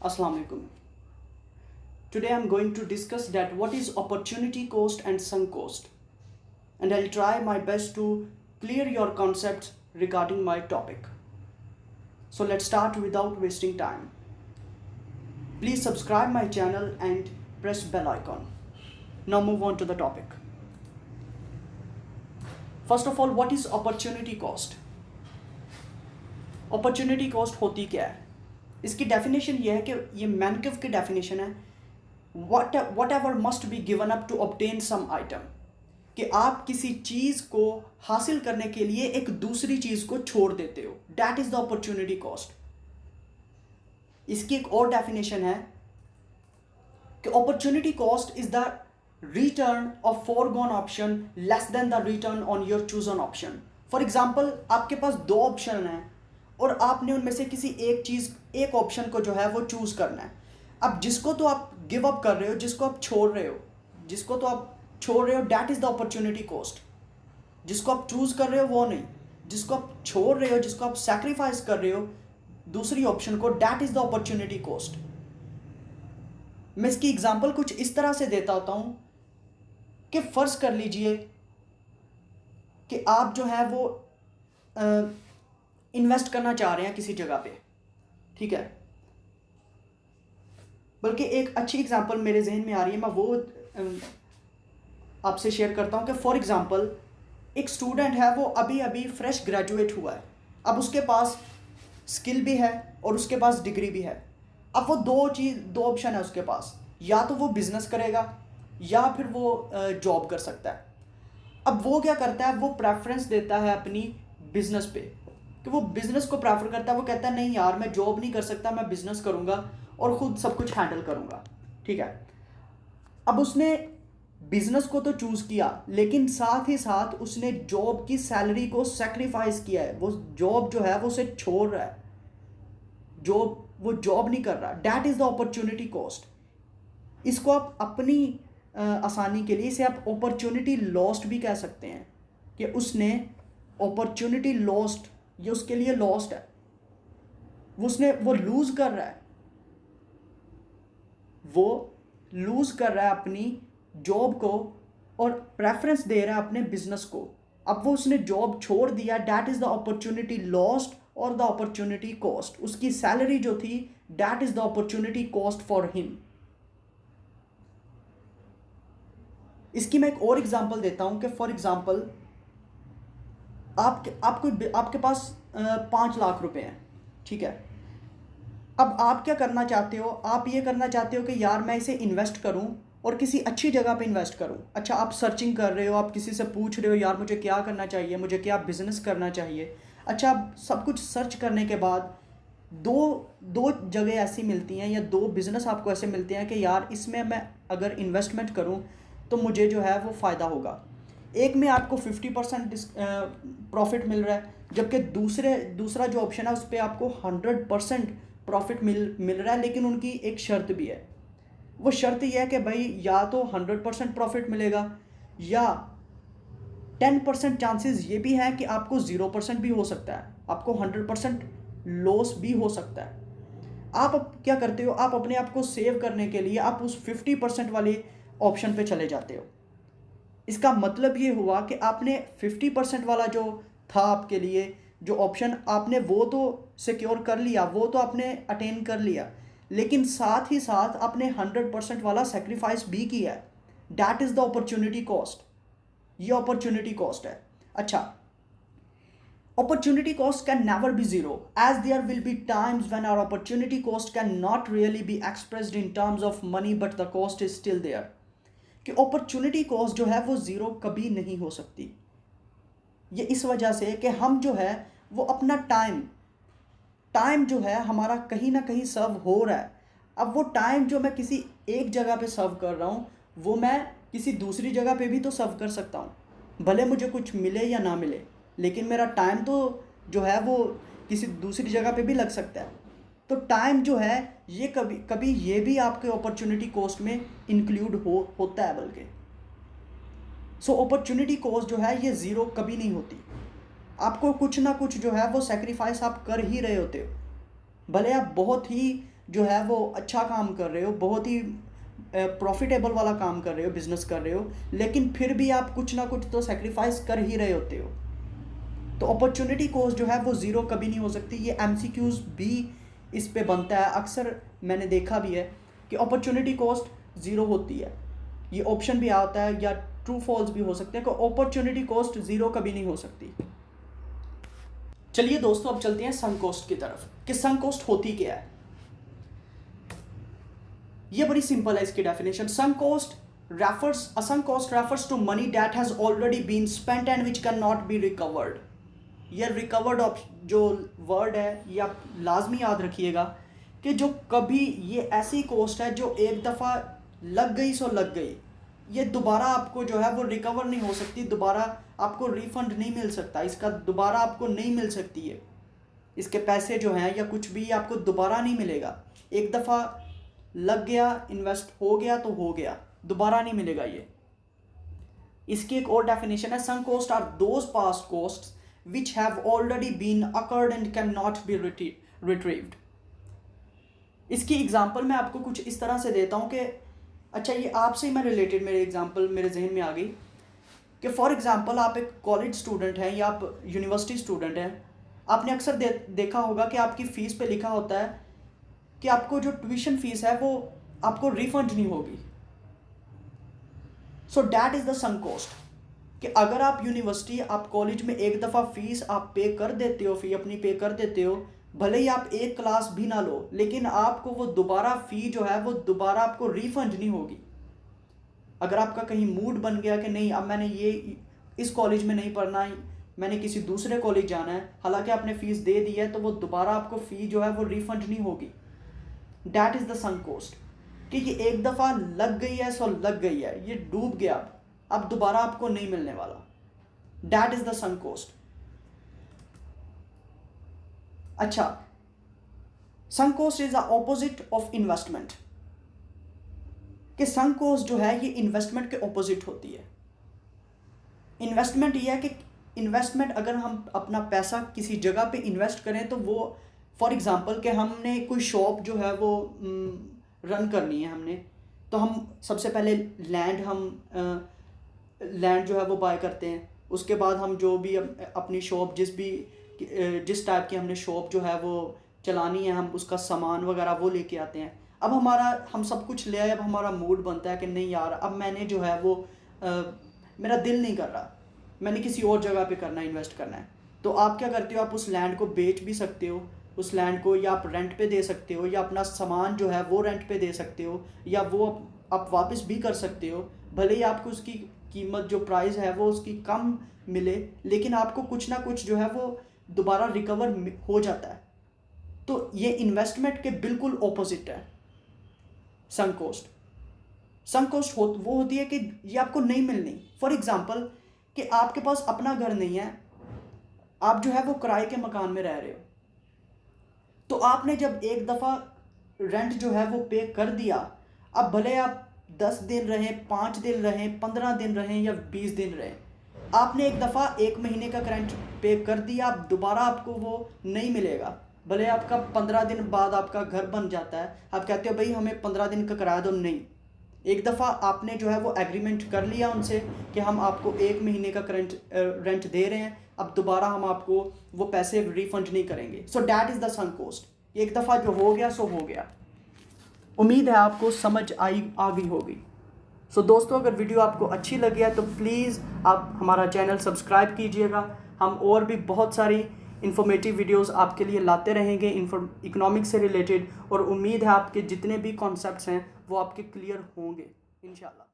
Assalamu alaikum. Today I'm going to discuss that what is opportunity cost and sunk cost, and I'll try my best to clear your concepts regarding my topic. So let's start without wasting time. Please subscribe my channel and press bell icon. Now move on to the topic. First of all, what is opportunity cost? Opportunity cost होती क्या है? इसकी definition ये है कि ये मैनकिव की definition है, whatever must be given up to obtain some item, कि आप किसी चीज़ को हासिल करने के लिए एक दूसरी चीज़ को छोड़ देते हो, that is the opportunity cost. इसकी एक और डेफिनेशन है कि opportunity cost is the return of forgone option less than the return on your chosen option. For example, आपके पास दो ऑप्शन हैं और आपने उनमें से किसी एक ऑप्शन को जो है वो चूज करना है। अब जिसको तो आप गिव अप कर रहे हो, जिसको आप छोड़ रहे हो, that is the opportunity cost. जिसको आप चूज कर रहे हो वो नहीं, जिसको आप छोड़ रहे हो, जिसको आप सैक्रिफाइस कर रहे हो दूसरी ऑप्शन को, that is the opportunity cost. मैं इसकी एग्जांपल कुछ इस तरह से देता होता हूं कि फर्ज कर लीजिए कि आप जो है वो इन्वेस्ट करना चाह रहे हैं किसी जगह पे, ठीक है। बल्कि एक अच्छी एग्जांपल मेरे जहन में आ रही है, मैं वो आपसे शेयर करता हूं कि फॉर एग्जांपल एक स्टूडेंट है, वो अभी अभी फ्रेश ग्रेजुएट हुआ है। अब उसके पास स्किल भी है और उसके पास डिग्री भी है। अब वो दो ऑप्शन है उसके पास, या तो वो बिजनेस करेगा या फिर वो जॉब कर सकता है। अब वो क्या करता है, वो प्रेफरेंस देता है अपनी बिजनेस पे, कि वो बिजनेस को प्रेफर करता है। वो कहता है नहीं यार, मैं जॉब नहीं कर सकता, मैं बिजनेस करूंगा और खुद सब कुछ हैंडल करूंगा, ठीक है। अब उसने बिजनेस को तो चूज किया, लेकिन साथ ही साथ उसने जॉब की सैलरी को सेक्रीफाइस किया है। वो जॉब जो है वो उसे छोड़ रहा है, वो जॉब नहीं कर रहा। That is the opportunity cost. इसको आप अपनी आसानी के लिए इसे आप अपॉर्चुनिटी लॉस्ट भी कह सकते हैं, कि उसने अपॉर्चुनिटी लॉस्ट, ये उसके लिए लॉस्ट है। वो लूज कर रहा है, वो लूज कर रहा है अपनी जॉब को और प्रेफरेंस दे रहा है अपने बिजनेस को। अब वो उसने जॉब छोड़ दिया, that is the opportunity lost और द अपॉर्चुनिटी कॉस्ट। उसकी सैलरी जो थी, that is the opportunity cost for him. इसकी मैं एक और एग्जांपल देता हूं कि फॉर एग्जांपल आपके पास 5 लाख रुपए हैं, ठीक है। अब आप क्या करना चाहते हो, आप ये करना चाहते हो कि यार मैं इसे इन्वेस्ट करूं और किसी अच्छी जगह पे इन्वेस्ट करूं। अच्छा, आप सर्चिंग कर रहे हो, आप किसी से पूछ रहे हो यार मुझे क्या करना चाहिए, मुझे क्या बिजनेस करना चाहिए। अच्छा, आप सब कुछ सर्च करने के बाद दो जगह ऐसी मिलती हैं या दो बिजनेस आपको ऐसे मिलते हैं कि यार इसमें मैं अगर इन्वेस्टमेंट करूं तो मुझे जो है वो फ़ायदा होगा। एक में आपको 50% प्रॉफिट मिल रहा है, जबकि दूसरा जो ऑप्शन है उस पर आपको 100% प्रॉफिट मिल रहा है। लेकिन उनकी एक शर्त भी है। वो शर्त यह है कि भाई या तो 100% प्रॉफिट मिलेगा, या 10% चांसेस ये भी है कि आपको 0% भी हो सकता है, आपको 100% लॉस भी हो सकता है। आप अब क्या करते हो, आप अपने आप को सेव करने के लिए आप उस 50% वाले ऑप्शन पे चले जाते हो। इसका मतलब ये हुआ कि आपने 50% वाला जो था आपके लिए जो ऑप्शन, आपने वो तो सिक्योर कर लिया, वो तो आपने अटेन कर लिया, लेकिन साथ ही साथ आपने 100% वाला सेक्रीफाइस भी किया है। That is the opportunity cost. ये अपॉर्चुनिटी कॉस्ट है। अच्छा, opportunity cost can never be zero, as there will be times when our opportunity cost can not really be expressed in terms of money, but the cost is still there। कि opportunity cost जो है वो zero कभी नहीं हो सकती। ये इस वजह से कि हम जो है वो अपना टाइम जो है हमारा कहीं ना कहीं सर्व हो रहा है। अब वो टाइम जो मैं किसी एक जगह पे सर्व कर रहा हूँ, वो मैं किसी दूसरी जगह पे भी तो सर्व कर सकता हूँ, भले मुझे कुछ मिले या ना मिले, लेकिन मेरा टाइम तो जो है वो किसी दूसरी जगह पे भी लग सकता है। तो टाइम जो है ये कभी ये भी आपके अपॉर्चुनिटी कॉस्ट में इंक्लूड होता है बल्कि। सो अपॉर्चुनिटी कॉस्ट जो है ये ज़ीरो कभी नहीं होती। आपको कुछ ना कुछ जो है वो सेक्रीफाइस आप कर ही रहे होते हो। भले आप बहुत ही जो है वो अच्छा काम कर रहे हो, बहुत ही प्रॉफिटेबल वाला काम कर रहे हो, बिजनेस कर रहे हो, लेकिन फिर भी आप कुछ ना कुछ तो सेक्रीफाइस कर ही रहे होते हो। तो अपॉर्चुनिटी कॉस्ट जो है वो ज़ीरो कभी नहीं हो सकती। ये MCQs भी इस पे बनता है, अक्सर मैंने देखा भी है कि अपॉर्चुनिटी कॉस्ट ज़ीरो होती है। ये ऑप्शन भी आता है या ट्रू फॉल्स भी हो सकते हैं कि अपॉर्चुनिटी कॉस्ट ज़ीरो कभी नहीं हो सकती। चलिए दोस्तों, अब चलते हैं संक कॉस्ट की तरफ कि संक कॉस्ट होती क्या है। ये बड़ी सिंपल है इसकी definition. Sunk cost refers to money that has already been spent and which cannot be recovered। ये रिकवर्ड जो वर्ड है ये आप लाजमी याद रखिएगा कि जो कभी ये ऐसी कॉस्ट है जो एक दफ़ा लग गई सो लग गई, ये दोबारा आपको जो है वो रिकवर नहीं हो सकती, दोबारा आपको रिफंड नहीं मिल सकता, इसका दोबारा आपको नहीं मिल सकती है। इसके पैसे जो हैं या कुछ भी आपको दोबारा नहीं मिलेगा। एक दफ़ा लग गया, इन्वेस्ट हो गया तो हो गया, दोबारा नहीं मिलेगा ये। इसकी एक और डेफिनेशन है, sunk cost are those past costs which have already been incurred and can not be retrieved. इसकी एग्जांपल मैं आपको कुछ इस तरह से देता हूँ कि अच्छा ये आपसे ही मैं रिलेटेड मेरे एग्जांपल मेरे जहन में आ गई कि फॉर एग्जांपल आप एक कॉलेज स्टूडेंट हैं या आप यूनिवर्सिटी स्टूडेंट हैं। आपने अक्सर देखा होगा कि आपकी फ़ीस पे लिखा होता है कि आपको जो ट्यूशन फ़ीस है वो आपको रिफंड नहीं होगी। So that is the sunk cost कि अगर आप यूनिवर्सिटी, आप कॉलेज में एक दफ़ा फ़ीस आप पे कर देते हो, फ़ी अपनी पे कर देते हो, भले ही आप एक क्लास भी ना लो, लेकिन आपको वो दोबारा फ़ी जो है वो दोबारा आपको रिफंड नहीं होगी। अगर आपका कहीं मूड बन गया कि नहीं अब मैंने ये इस कॉलेज में नहीं पढ़ना, मैंने किसी दूसरे कॉलेज जाना है, हालांकि आपने फ़ीस दे दी है, तो वो दोबारा आपको फ़ी जो है वो रिफंड नहीं होगी। That is the sunk cost कि ये एक दफ़ा लग गई है सो लग गई है, ये डूब गया, अब दोबारा आपको नहीं मिलने वाला। That is the sunk cost. अच्छा, sunk cost is the opposite of investment कि संक कॉस्ट जो है ये इन्वेस्टमेंट के ऑपोजिट होती है। इन्वेस्टमेंट ये है कि इन्वेस्टमेंट अगर हम अपना पैसा किसी जगह पे इन्वेस्ट करें तो वो फॉर एग्जांपल कि हमने कोई शॉप जो है वो रन करनी है हमने, तो हम सबसे पहले लैंड जो है वो बाय करते हैं। उसके बाद हम जो भी अपनी शॉप जिस टाइप की हमने शॉप जो है वो चलानी है, हम उसका सामान वगैरह वो लेके आते हैं। अब हम सब कुछ ले आए, अब हमारा मूड बनता है कि नहीं यार अब मैंने जो है वो मेरा दिल नहीं कर रहा, मैंने किसी और जगह पे करना है, इन्वेस्ट करना है। तो आप क्या करते हो, आप उस लैंड को बेच भी सकते हो, उस लैंड को या आप रेंट पे दे सकते हो, या अपना सामान जो है वो रेंट पे दे सकते हो, या वो आप वापस भी कर सकते हो। भले ही आपको उसकी कीमत जो प्राइस है वो उसकी कम मिले, लेकिन आपको कुछ ना कुछ जो है वो दोबारा रिकवर हो जाता है। तो ये इन्वेस्टमेंट के बिल्कुल ऑपोजिट है संक कॉस्ट। संक कॉस्ट वो होती है कि ये आपको नहीं मिलनी। फॉर एग्जांपल कि आपके पास अपना घर नहीं है, आप जो है वो किराए के मकान में रह रहे हो, तो आपने जब एक दफ़ा रेंट जो है वो पे कर दिया, अब भले आप 10 दिन रहें, 5 दिन रहें, 15 दिन रहें या 20 दिन रहें, आपने एक दफ़ा 1 महीने का रेंट पे कर दिया, अब दोबारा आपको वो नहीं मिलेगा। भले आपका 15 दिन बाद आपका घर बन जाता है, आप कहते हो भाई हमें 15 दिन का किराया दो, नहीं, एक दफ़ा आपने जो है वो एग्रीमेंट कर लिया उनसे कि हम आपको 1 महीने का रेंट दे रहे हैं, अब दोबारा हम आपको वो पैसे रिफंड नहीं करेंगे। So that is the sunk cost. एक दफ़ा जो हो गया सो हो गया। उम्मीद है आपको समझ आ गई होगी। सो दोस्तों, अगर वीडियो आपको अच्छी लगी है तो प्लीज़ आप हमारा चैनल सब्सक्राइब कीजिएगा। हम और भी बहुत सारी इन्फॉर्मेटिव वीडियोस आपके लिए लाते रहेंगे इकोनॉमिक्स से रिलेटेड, और उम्मीद है आपके जितने भी कॉन्सेप्ट्स हैं वो आपके क्लियर होंगे इंशाल्लाह।